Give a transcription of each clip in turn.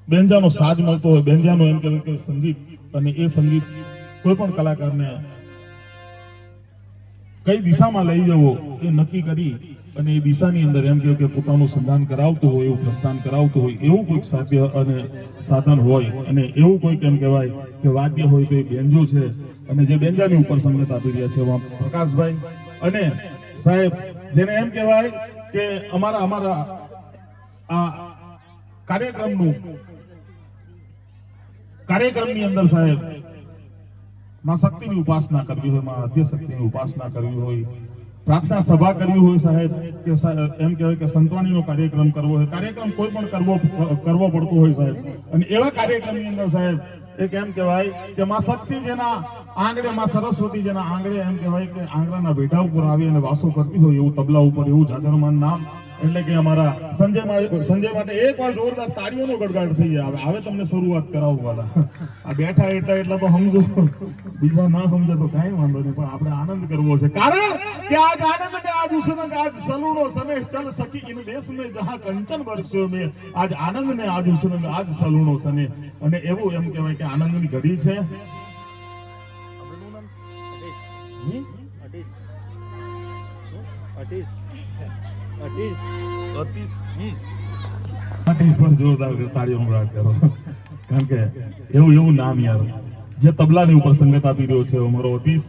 બેંજાનો સાજ મળતો હોય, બેંજાનો એમ કહેવાય કે સંગીત, અને એ સંગીત કોઈ પણ કલાકારને કઈ દિશામાં લઈ જવો એ નક્કી કરી અને એ દિશાની અંદર એમ કહેવાય કે પોતાનું સંધાન કરાવતું હોય, એવું પ્રસ્થાન કરાવતું હોય, એવું કોઈક સાધ્ય અને સાધન હોય, અને એવું કોઈક એમ કહેવાય કે વાદ્ય હોય તો એ બેંજો છે. અને જે બેંજાની ઉપર સંગત આપી રહ્યા છે એવા પ્રકાશભાઈ અને સાહેબ, જેને એમ કહેવાય કે અમારા આ કાર્યક્રમની અંદર સાહેબ માં શક્તિની ઉપાસના કરવી હોય, માં આદ્ય શક્તિની ઉપાસના કરવી હોય, પ્રાર્થના સભા કરવી હોય સાહેબ, કે એમ કહેવાય કે સંતવાણીનો કાર્યક્રમ કરવો હોય, કાર્યક્રમ કોઈ પણ કરવો પડતો હોય સાહેબ, અને એવા કાર્યક્રમની અંદર સાહેબ એક એમ કહેવાય કે માં શક્તિ જેના આંગણે, માં સરસ્વતી જેના આંગણે એમ કહેવાય કે આંગણાના બેઠા ઉપર આવી અને વાસો કરતી હોય, એવું તબલા ઉપર એવું જાજરમાન નામ એટલે કે અમારા સંજય માટે એકવાર જોરદાર તાળીઓનો ગડગાડ થઈ જાય. હવે તમને શરૂઆત કરાવું વાલા, આ બેઠા એટલા તો સમજો, બીજા ના સમજે તો કઈ વાંધો નહીં, પણ આપણે આનંદ કરવો છે, કારણ કે આજ આનંદ में आज उसने आज सलूनो सने चल सकी इन देश में जहां कंचन बरस्यो में आज आनंद ने आज उसने आज सलूनो सने, અને એવું એમ કહેવાય કે આનંદની ઘડી છે. જોરદાર તાળીઓ કરો, કારણ કે એવું નામ યાર જે તબલાની ઉપર સંગત આપી રહ્યો છે અમારો અતીશ.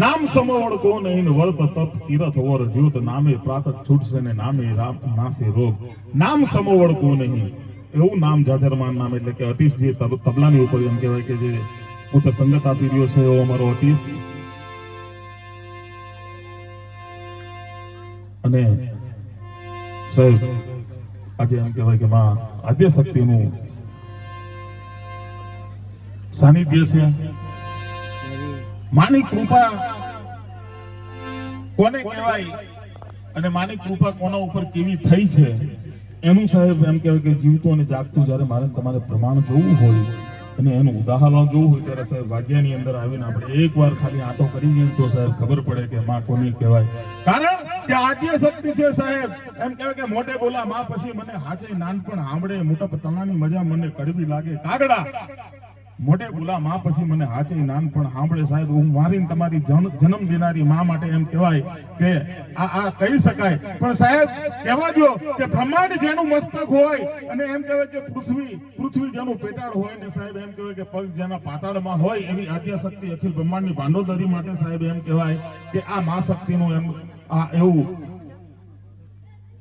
નામ સમવડ કો નહીં વર્ત તપ તીરથ ઓર જ્યોત નામે પ્રાતક છૂટશે ને નામે નાસે રોગ. નામ સમવડ કો નહીં, એવું નામ જાજરમાન નામ, એટલે કે અતીશ જે તબલાની ઉપર એમ કહેવાય કે જે પોતે સંગત આપી રહ્યો છે એવો અમારો અતીશ. અને સાહેબ આજે એમ કહેવાય કે માં આદ્ય શક્તિનું સાનિધ્ય છે. માની કૃપા કોને કહેવાય અને માની કૃપા કોના ઉપર કેવી થઈ છે એનું સાહેબ એમ કહેવાય કે જીવતું અને જાગતું જ્યારે મારે તમારે પ્રમાણ જોવું હોય અને એનું ઉદાહરણ જોવું હોય ત્યારે સાહેબ વાગ્યાની અંદર આવીને આપણે એકવાર ખાલી આંટો કરી દઈએ તો સાહેબ ખબર પડે કે માં કોને કહેવાય. કારણ કે આદ્ય શક્તિ છે સાહેબ, એમ કહેવાય કે મોટે બોલા માં પછી મને હાચે નાનપણ સાંભળે, મોટા તણાની મજા મને કડવી લાગે કાગડા. મોટે બોલા માં પછી મને હાચે નાનપણ સાંભળે સાહેબ. હું મારીને તમારી જન્મ દેનારી માં માટે એમ કહેવાય કે આ કહી શકાય, પણ સાહેબ કહેવા દો કે બ્રહ્માંડ જેનું મસ્તક હોય અને એમ કહેવાય કે પૃથ્વી જેનું પેટાળ હોય ને સાહેબ એમ કહેવાય કે પગ જેના પાતાળમાં હોય એવી આદ્ય શક્તિ અખિલ બ્રહ્માંડની ભાંડોદરી માટે સાહેબ એમ કહેવાય કે આ મા શક્તિનું એમ આ એવું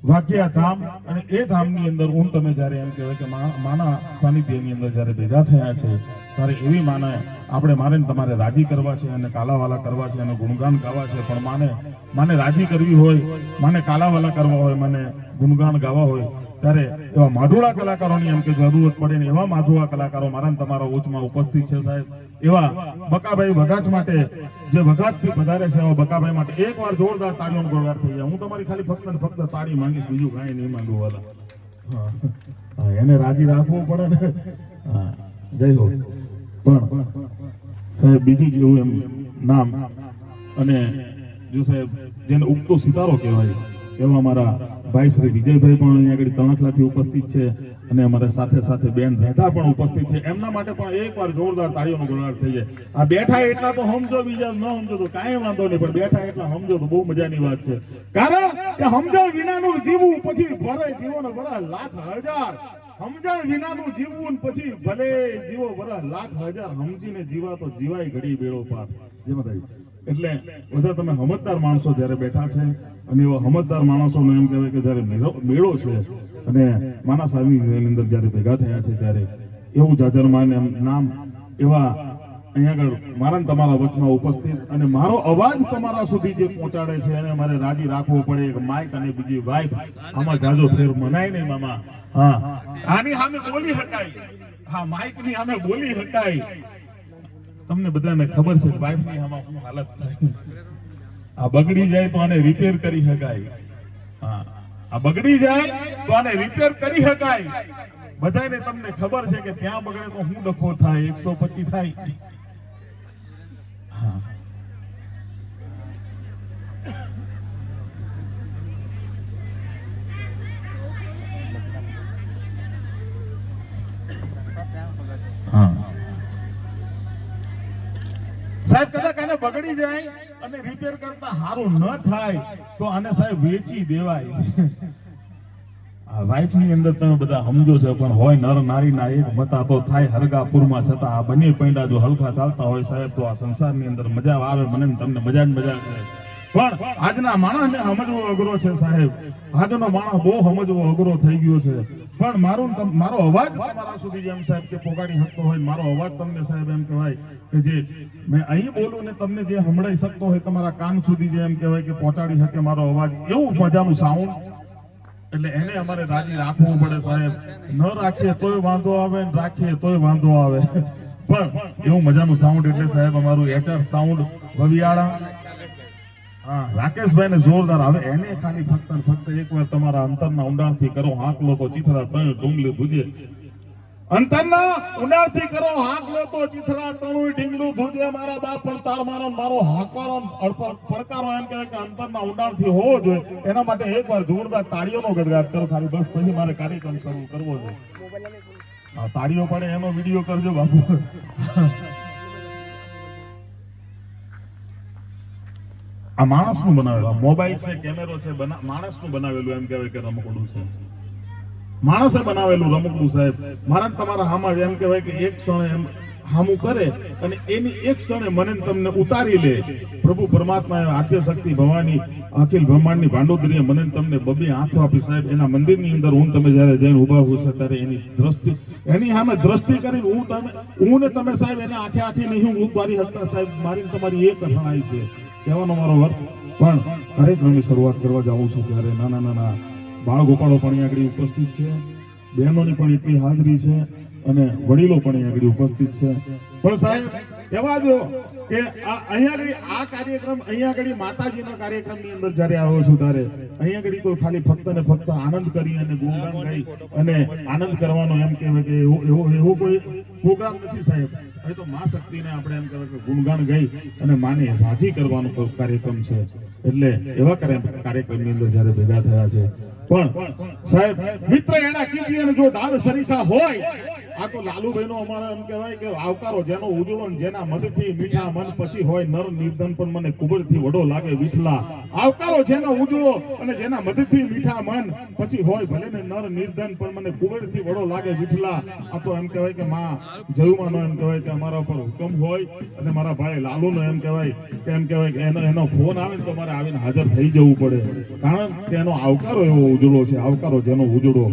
વાગ્યા ધામ. અને એ ધામની અંદર હું તમે જ્યારે એમ કહેવાય કે માના સાનિધ્યની અંદર જ્યારે ભેગા થયા છે ત્યારે એવી માને આપણે મારે તમારે રાજી કરવા છે અને કાલાવાલા કરવા છે અને ગુણગાન ગાવા છે. પણ માને રાજી કરવી હોય, માને કાલાવાલા કરવા હોય, મને ગુણગાન ગાવા હોય ત્યારે એવા માધુડા કલાકારોની એમ કે જરૂરત પડે ને એવા માધુડા કલાકારો મારા તમારા ઓછમાં ઉપસ્થિત છે સાહેબ. એવા બકાભાઈ વગાચ માટે જે વગાચથી વધારે છે એવા બકાભાઈ માટે એકવાર જોરદાર તાળીઓનો ગોળગાટ થઈ જાય. હું તમારી ખાલી ફક્ત તાળી માંગીશ, બીજું કાંઈ નહીં માંગુ વાલા. હા એને રાજી રાખવું પડે ને. હા જય હો. પણ સાહેબ બીજું જેવું એમ નામ અને જો સાહેબ જેને ઉગતો સિતારો કહેવાય એવા અમારા ભાઈ શ્રી વિજયભાઈ પણ અહીંયા આગળ તણખલાથી ઉપસ્થિત છે અને અમારા સાથે બેન રહેતા પણ ઉપસ્થિત છે. એમના માટે પણ એકવાર જોરદાર તાળીઓનો ગોળગાટ થઈ જાય. આ બેઠા એટલા તો સમજો, બીજા ન સમજો તો કાંઈ વાંધો નહીં, પણ બેઠા એટલા સમજો તો બહુ મજાની વાત છે. કારણ કે સમજણ વિનાનું જીવવું પછી ભરે જીવો ને ભરે લાખ હજાર. સમજણ વિનાનું જીવવું પછી ભલે જીવો વરસ લાખ હજાર, સમજીને જીવા તો જીવાય ઘડી બેડો પાર. જેમાં થાય એટલે બધા તમે સમજદાર માણસો જ્યારે બેઠા છે અને એવા સમજદાર માણસોનો એમ કહેવાય કે જ્યારે મેળો છે અને માના સાહેબની અંદર જ્યારે ભેગા થયા છે ત્યારે એવું જાજરમાન એમ નામ એવા અહીંયા આગળ મારા તમારા વચમાં ઉપસ્થિત અને મારો અવાજ તમારા સુધી જે પહોંચાડે છે એને મારે રાજી રાખવો પડે. એક માઇક અને બીજી વાઇફ, આમાં જાજો ફેર મનાય નહીં મામા. હા આની સામે બોલી શકાય, હા માઇક ની સામે બોલી શકાય. તમને બધાને ખબર છે વાઇફ ની આમાં શું હાલત થાય. આ બગડી જાય તો આને રિપેર કરી શકાય. હા આ બગડી જાય તો આને રિપેર કરી શકાય. બધાને તમને ખબર છે કે ત્યાં બગડે તો હું ડખો થાય, 125 થાય. હા સાહેબ કદાચ આને બગડી જાય અને રિપેર કરતા સારું ન થાય તો આને સાહેબ વેચી દેવાય. આ વાઇફ ની અંદર તમે બધા સમજો છો, પણ હોય નર નારી ના એક મતા તો થાય હરગાપુરમાં છતાં આ બંને પૈંડા જો હલકા ચાલતા હોય સાહેબ તો આ સંસારની અંદર મજા આવે. મને ને તમને મજા જ મજા છે. પણ આજના માણસને સમજવો અઘરો છે સાહેબ. આજનો માણસ બહુ સમજવો અઘરો થઈ ગયો છે. પણ મારો અવાજ તમારા સુધી જેમ સાહેબ કે પોગાડી શકતો હોય, મારો અવાજ તમને સાહેબ એમ કહેવાય કે જે મેં અહીં બોલું ને તમને જે સંભળાઈ શકતો હોય તમારા કાન સુધી જે એમ કહેવાય કે પહોંચાડી શકે મારો અવાજ, એવું મજાનું સાઉન્ડ. એટલે એને અમારે રાજી રાખવું પડે સાહેબ. ન રાખીએ તોય વાંધો આવે, રાખીએ તોય વાંધો આવે. પણ એવું મજાનું સાઉન્ડ એટલે સાહેબ અમારું HR સાઉન્ડ વવિયાળા. હા, રાકેશભાઈ ને જોરદાર. હવે એને ખાલી ફક્ત એકવાર તમારા અંતરના ઊંડાણથી કરો હાંકલો તો ચીથરા તણ ડુંગળી ધુજે. અંતરના ઊંડાણથી કરો હાંકલો તો ચીથરા તણું ઢીંગલું ધુજે. મારા બાપ પણ તાર મારો હાંકવાનો પડકારો એમ કહેવાય કે અંતરના ઊંડાણથી હોવો જોઈએ. એના માટે એકવાર જોરદાર તાળીઓનો ગડગાટ કરો ખાલી, બસ. પછી મારે કાર્યક્રમ શરૂ કરવો છે. હા, તાળીઓ પડે એનો વિડીયો કરજો બાપુ. આ માણસનું બનાવેલું મોબાઈલ છે, કેમેરો છે, માણસનું બનાવેલું એમ કહેવાય કે રમકડું છે. માણસે બનાવેલું રમકડું સાહેબ. મારા તમારા હામાં એમ કહેવાય કે એક ક્ષણે એમ હામું કરે અને એની એક ક્ષણે મને તમને ઉતારી લે. પ્રભુ પરમાત્માએ આદ્ય શક્તિ ભવાની અખિલ બ્રહ્માંડની ભાંડોદરીએ મને તમને બબી આંખો આપી સાહેબ. એના મંદિરની અંદર હું તમે જ્યારે જઈને ઉભા હોય છે ત્યારે એની દ્રષ્ટિ, એની સામે દ્રષ્ટિ કરીને હું ને તમે સાહેબ એને આંખે આંખી નહીં ઉતારી શકતા સાહેબ. મારી તમારી એક કઠણાઈ છે કહેવાનો મારો અર્થ. પણ કાર્યક્રમની શરૂઆત કરવા જાઉં છું ત્યારે નાના બાળ ગોપાળો પણ આગળ ઉપસ્થિત છે, બહેનોની પણ એટલી હાજરી છે અને વડીલો પણ આગળ ઉપસ્થિત છે. પણ સાહેબ કહેવા દો કે અહીંયા કાર્યક્રમ અહીંયા આગળ માતાજીના કાર્યક્રમની અંદર જ્યારે આવ્યો છું ત્યારે અહીંયા આગળ કોઈ ખાલી ફક્ત ને ફક્ત આનંદ કરી અને ગુણગાન ગાઈ અને આનંદ કરવાનો એમ કહેવાય કે એવો કોઈ પ્રોગ્રામ નથી સાહેબ. એ તો મા શક્તિને આપણે એમ કહેવાય કે ગુણગાન ગાઈ અને માને રાજી કરવાનો કાર્યક્રમ છે. એટલે એવા કાર્યક્રમની અંદર જ્યારે ભેગા થયા છે. પણ સાહેબ મિત્ર એના કીજીએ જો ડાલ સરીખા હોય. આ તો લાલુભાઈ નો અમારા એમ કહેવાય કે આવકારો જેનો ઉજળો જેના મદથી મીઠા મન પછી હોય નર નિર્ધન પણ મને કુબરથી વડો લાગે વિઠલા. આવકારો જેનો ઉજળો અને જેના મદથી મીઠા મન પછી હોય ભલે ને નર નિર્ધન પણ મને કુબરથી વડો લાગે વિઠલા. આ તો એમ કહેવાય કે માં જયુમાનો એમ કહેવાય કે અમારા ઉપર હુકમ હોય અને મારા ભાઈ લાલુનો એમ કહેવાય કે એનો ફોન આવે ને તો મારે આવીને હાજર થઈ જવું પડે. કારણ કે એનો આવકારો એવો ઉજળો છે, આવકારો જેનો ઉજળો.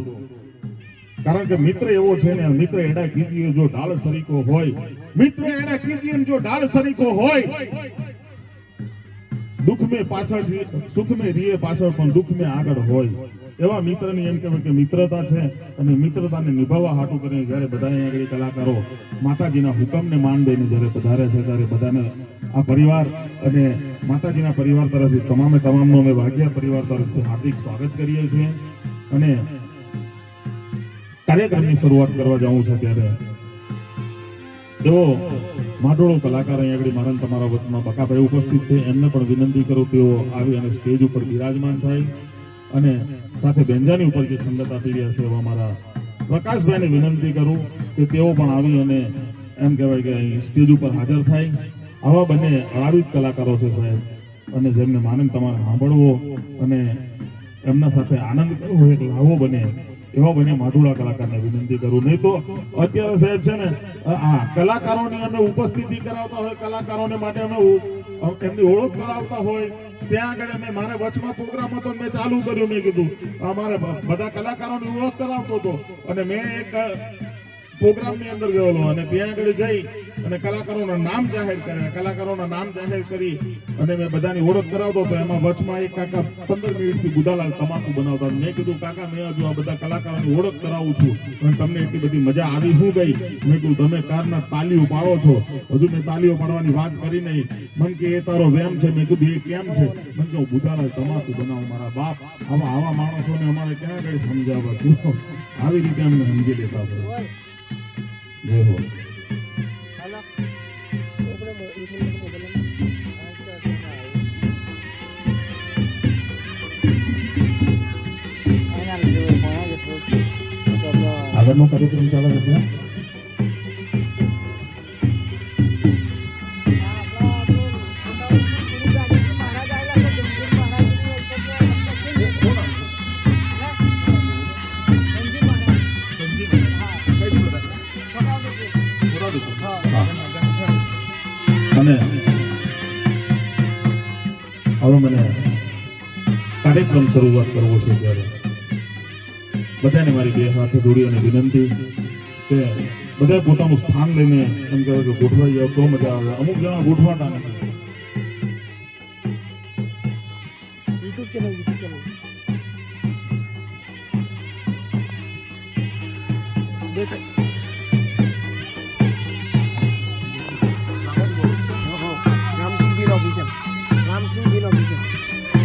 કારણ કે મિત્ર એવો છે ને, મિત્ર એડા કીજીએ જો ઢાળ સરીકો હોય, મિત્ર એડા કીજીએ જો ઢાળ સરીકો હોય. દુઃખ મેં પાછળ સુખ મેં રીએ પાછળ પણ દુઃખ મેં આગળ હોય. એવા મિત્રની એમ કહેવાય કે મિત્રતા છે અને મિત્રતાને નિભાવવા હાટું કરીને જ્યારે બધા આગળ કલાકારો માતાજીના હુકમને માન દઈને જ્યારે પધારે છે ત્યારે બધાને આ પરિવાર અને માતાજીના પરિવાર તરફથી તમામનો અમે વાઘિયા પરિવાર તરફથી હાર્દિક સ્વાગત કરીએ છીએ. અને કાર્યક્રમની શરૂઆત કરવા જાઉં છું ત્યારે એવો માઢોળો કલાકાર અહીં આગળ મારા તમારા વચમાં બકાભાઈ ઉપસ્થિત છે. એમને પણ વિનંતી કરું તેઓ આવી અને સ્ટેજ ઉપર બિરાજમાન થાય અને સાથે બેંજાની ઉપર જે સંગત આપી રહ્યા છે એવા મારા પ્રકાશભાઈને વિનંતી કરું કે તેઓ પણ આવી અને એમ કહેવાય કે અહીં સ્ટેજ ઉપર હાજર થાય. આવા બંને અળાવિત કલાકારો છે સાહેબ અને જેમને માનંદ તમારે સાંભળવો અને એમના સાથે આનંદ કરવો એક લાવો બને એવા બંને માઢોળા કલાકારને વિનંતી કરું. નહીં તો અત્યારે સાહેબ છે ને આ કલાકારોની અમે ઉપસ્થિતિ કરાવતા હોય, કલાકારોને માટે અમે એમની ઓળખ કરાવતા હોય ત્યાં આગળ મેં મારા વચમાં પ્રોગ્રામ હતો મેં ચાલુ કર્યું. મેં કીધું અમારે બધા કલાકારોની ઓળખ કરાવતો હતો અને મેં એક પ્રોગ્રામની અંદર ગયેલો અને ત્યાં આગળ જઈ અને કલાકારોના નામ જાહેર કરી અને મેં બધાની ઓળખ કરાવતો હતો. એમાં વચમાં એક કાકા 15 મિનિટથી ગુદાલાલ તમાકુ બનાવતા. મેં કીધું કાકા મેં હજુ આ બધા કલાકારોની ઓળખ કરાવું છું અને તમને એટલી બધી મજા આવી શું ગઈ? મેં કીધું તમે કારના તાલીઓ પાડો છો, હજુ મેં તાલીઓ પાડવાની વાત કરી નહીં. મન કે એ તારો વેમ છે. મેં કીધું એ કેમ છે? મન કે હું ગુદાલાલ તમાકુ બનાવું. મારા બાપ આવા માણસોને અમારે ક્યાં આગળ સમજાવવા? આવી રીતે અમને સમજી લેતા હોય. જય હો. આગળનો કાર્યક્રમ ચાલે છે. શરૂઆત કરવો છે ત્યારે બધાને મારી બે હાથ જોડી અને વિનંતી કે બધા પોતાનું સ્થાન લઈને એમ કહેવાય કે ગોઠવાઈ જાવ તો મજા આવે. અમુક જણા ગોઠવાતા નથી. YouTube ચેનલ દેખ